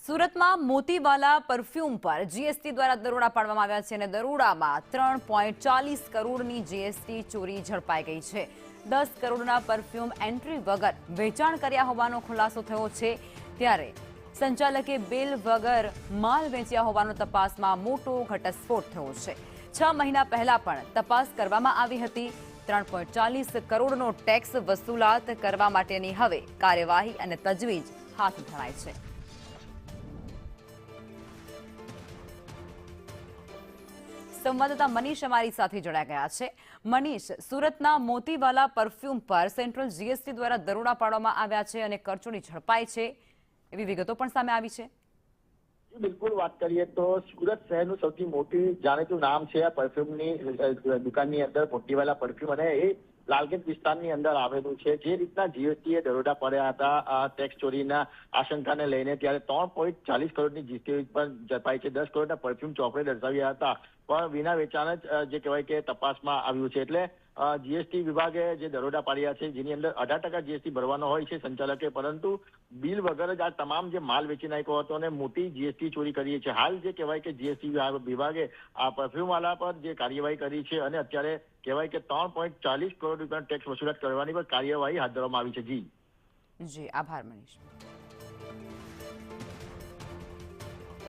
સુરતમાં મોતીવાલા પરફ્યુમ પર જીએસટી દ્વારા દરોડા પાડવામાં આવ્યા છે અને દરોડામાં 3.40 કરોડની જીએસટી ચોરી ઝડપાઈ ગઈ છે। 10 કરોડના પરફ્યુમ એન્ટ્રી વગર વેચાણ કર્યા હોવાનો ખુલાસો થયો છે। ત્યારે સંચાલકે બિલ વગર માલ વેચ્યા હોવાનો તપાસમાં મોટો ઘટસ્ફોટ થયો છે। 6 મહિના પહેલા પણ તપાસ કરવામાં આવી હતી। 3.40 કરોડનો ટેક્સ વસૂલાત કરવા માટેની હવે કાર્યવાહી અને તજવીજ હાથ ધરાઈ છે। સંવાદદાતા મનીષ અમારી સાથે જોડાઈ ગયા છે। મનીષ, સુરતના મોતીવાલા પરફ્યુમ પર સેન્ટ્રલ જીએસટી દ્વારા દરોડા પાડવામાં આવ્યા છે અને કરચોરી ઝડપાઈ છે, એવી વિગતો પણ સામે આવી છે। બિલકુલ વાત કરીએ તો સુરત શહેરનું સૌથી મોટી જાણીતું નામ છે આ પરફ્યુમની દુકાનની અંદર મોતીવાલા પરફ્યુમ, અને એ લાલગેટ વિસ્તારની અંદર આવેલું છે। જે રીતના જીએસટીએ દરોડા પાડ્યા હતા ટેક્સ ચોરીના આશંકાને લઈને, ત્યારે 3.40 કરોડની જીએસટી પણ ઝડપાઈ છે। 10 કરોડના પરફ્યુમ ચોપડે દર્શાવ્યા હતા, પણ વિના વેચાણ જ જે કહેવાય કે તપાસમાં આવ્યું છે। એટલે જીએસટી વિભાગે જે દરોડા પાડ્યા છે, જેની અંદર 18% જીએસટી ભરવાનો હોય છે સંચાલકે, પરંતુ બિલ વગર જ આ તમામ જે માલ વેચી નાખ્યો હતો અને મોટી જીએસટી ચોરી કરી છે। હાલ જે કહેવાય કે જીએસટી વિભાગે આ પરફ્યુમવાલા પર જે કાર્યવાહી કરી છે અને અત્યારે કહેવાય કે 3.40 કરોડ રૂપિયાનો ટેક્સ વસૂલાત કરવાની પણ કાર્યવાહી હાથ ધરવામાં આવી છે। જી આભાર મનીષ।